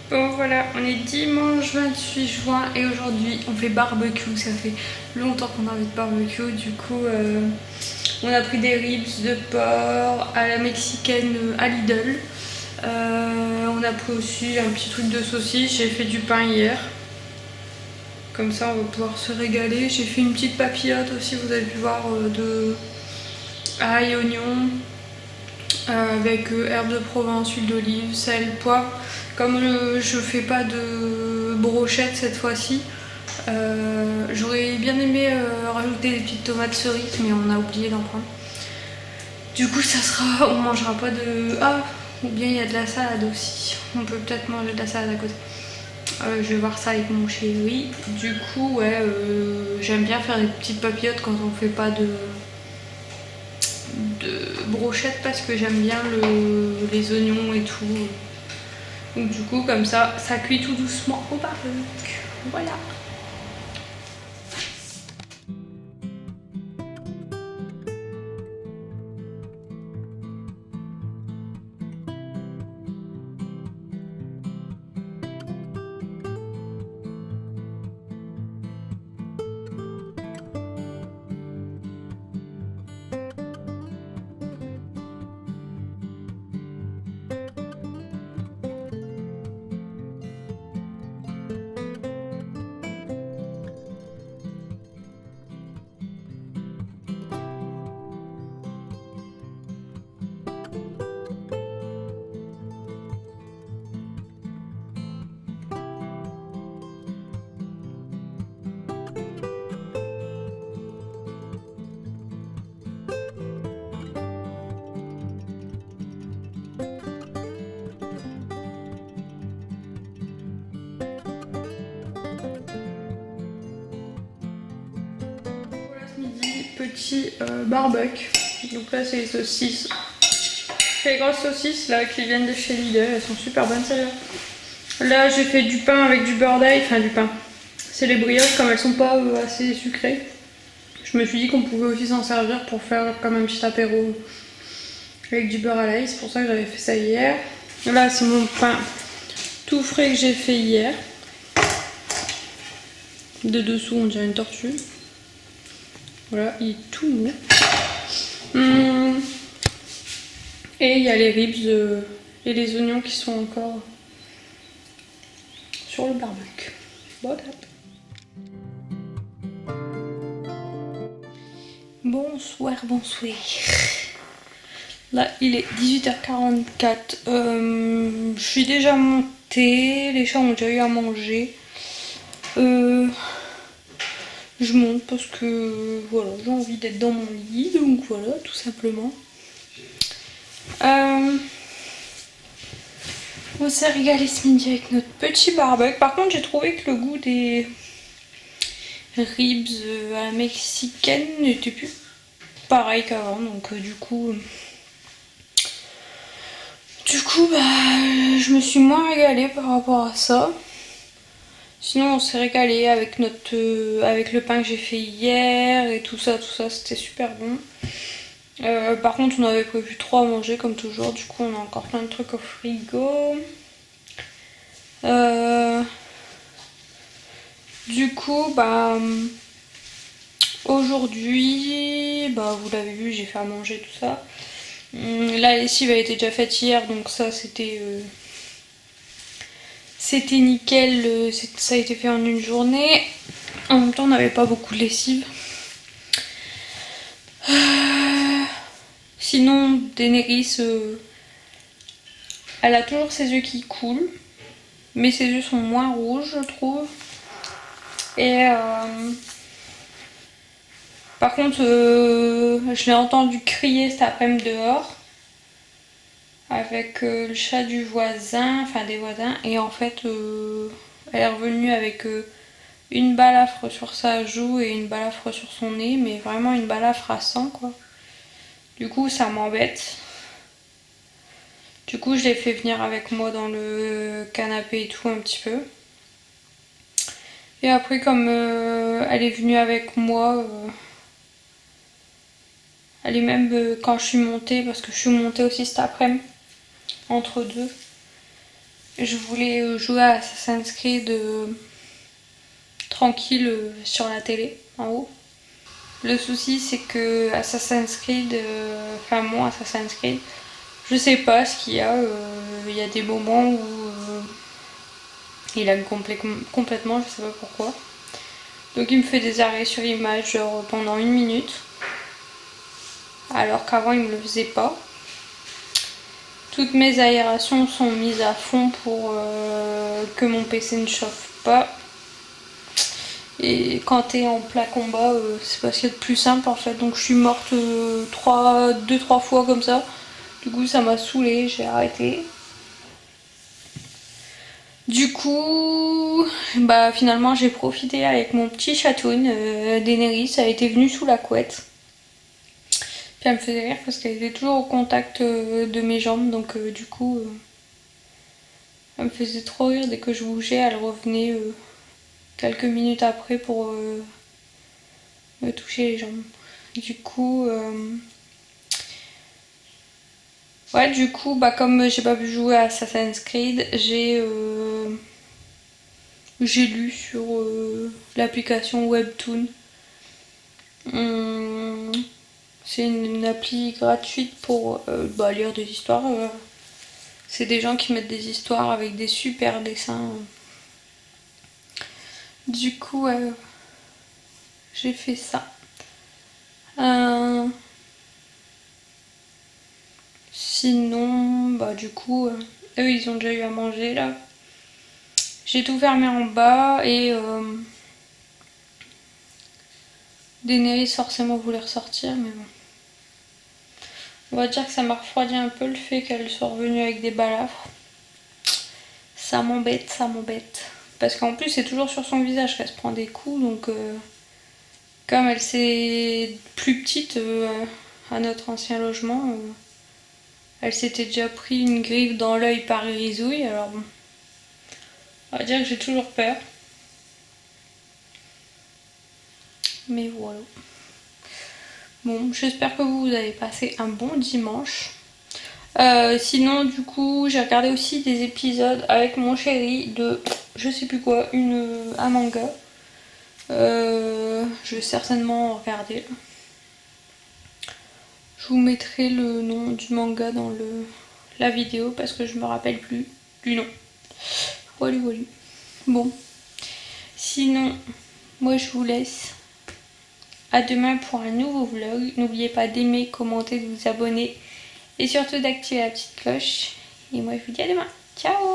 Bon voilà, on est dimanche 28 juin et aujourd'hui on fait barbecue. Ça fait longtemps qu'on a envie de barbecue. Du coup, on a pris des ribs de porc à la mexicaine à Lidl. On a pris aussi un petit truc de saucisse. J'ai fait du pain hier. Comme ça, on va pouvoir se régaler. J'ai fait une petite papillote aussi, vous avez pu voir, de ail, oignon, avec herbes de Provence, huile d'olive, sel, poivre. Comme je fais pas de brochette cette fois-ci, j'aurais bien aimé rajouter des petites tomates cerises, mais on a oublié d'en prendre. Du coup, ça sera, on mangera pas de... Ah, ou bien il y a de la salade aussi. On peut peut-être manger de la salade à côté. Je vais voir ça avec mon chéri. Du coup, ouais, j'aime bien faire des petites papillotes quand on fait pas de brochette parce que j'aime bien les oignons et tout. Donc du coup, comme ça cuit tout doucement au barbecue. Voilà. Voilà ce midi, petit barbecue. Donc là, c'est les saucisses. C'est les grosses saucisses là qui viennent de chez Lidl. Elles sont super bonnes celles-là. Là, j'ai fait du pain avec du beurre d'ail. Enfin, du pain. C'est les brioches, comme elles sont pas assez sucrées. Je me suis dit qu'on pouvait aussi s'en servir pour faire comme un petit apéro avec du beurre à l'ail. C'est pour ça que j'avais fait ça hier. Là, c'est mon pain tout frais que j'ai fait hier. De dessous, on dirait une tortue. Voilà, il est tout mou. Et il y a les ribs et les oignons qui sont encore sur le barbecue. Voilà. Bonsoir, bonsoir. Là, il est 18h44. Je suis déjà montée. Les chats ont déjà eu à manger. Je monte parce que voilà, j'ai envie d'être dans mon lit. Donc voilà, tout simplement. On s'est régalé ce midi avec notre petit barbecue. Par contre, j'ai trouvé que le goût des ribs à la mexicaine n'était plus pareil qu'avant. Donc du coup, je me suis moins régalée par rapport à ça. Sinon, on s'est régalé avec avec le pain que j'ai fait hier et tout ça, c'était super bon. Par contre, on avait prévu 3 à manger comme toujours. Du coup, on a encore plein de trucs au frigo. Du coup, aujourd'hui, vous l'avez vu, j'ai fait à manger tout ça. La lessive a été déjà faite hier, donc ça c'était nickel. Ça a été fait en une journée. En même temps, on n'avait pas beaucoup de lessive. Sinon, Daenerys, elle a toujours ses yeux qui coulent, mais ses yeux sont moins rouges, je trouve. Et par contre, je l'ai entendu crier cet après-midi dehors avec le chat du voisin, enfin des voisins, et en fait, elle est revenue avec une balafre sur sa joue et une balafre sur son nez, mais vraiment une balafre à sang, quoi. Du coup, ça m'embête. Du coup, je l'ai fait venir avec moi dans le canapé et tout un petit peu. Et après, comme elle est venue avec moi, elle est même quand je suis montée, parce que je suis montée aussi cet après-midi, entre deux. je voulais jouer à Assassin's Creed tranquille sur la télé en haut. Le souci c'est que Assassin's Creed, enfin mon Assassin's Creed, je sais pas ce qu'il y a. Il y a des moments où il lag complètement, je sais pas pourquoi. Donc il me fait des arrêts sur image genre pendant 1 minute. Alors qu'avant il me le faisait pas. Toutes mes aérations sont mises à fond pour que mon PC ne chauffe pas. Et quand t'es en plein combat, c'est pas ce qu'il y a de plus simple en fait. Donc je suis morte 2-3 fois comme ça. Du coup ça m'a saoulée, j'ai arrêté. Du coup, bah finalement j'ai profité avec mon petit chatoun Daenerys, elle était venue sous la couette. Puis elle me faisait rire parce qu'elle était toujours au contact de mes jambes, donc du coup elle me faisait trop rire dès que je bougeais, elle revenait quelques minutes après pour me toucher les jambes. Du coup, ouais, du coup, bah comme j'ai pas pu jouer à Assassin's Creed, j'ai lu sur l'application Webtoon. C'est une appli gratuite pour lire des histoires. C'est des gens qui mettent des histoires avec des super dessins. Du coup, j'ai fait ça. Sinon, bah du coup, eux ils ont déjà eu à manger là. J'ai tout fermé en bas et Daenerys forcément voulait ressortir, mais bon. On va dire que ça m'a refroidi un peu le fait qu'elle soit revenue avec des balafres. Ça m'embête, ça m'embête. Parce qu'en plus c'est toujours sur son visage qu'elle se prend des coups, donc comme elle s'est plus petite à notre ancien logement, elle s'était déjà pris une griffe dans l'œil par Grisouille, alors bon. On va dire que j'ai toujours peur. Mais voilà. Bon, j'espère que vous avez passé un bon dimanche. Sinon, du coup, j'ai regardé aussi des épisodes avec mon chéri de je sais plus quoi, un manga. Je vais certainement en regarder. Je vous mettrai le nom du manga dans la vidéo parce que je me rappelle plus du nom. Voilà, voilà. Bon. Sinon, moi je vous laisse. À demain pour un nouveau vlog. N'oubliez pas d'aimer, commenter, de vous abonner et surtout d'activer la petite cloche. Et moi je vous dis à demain. Ciao!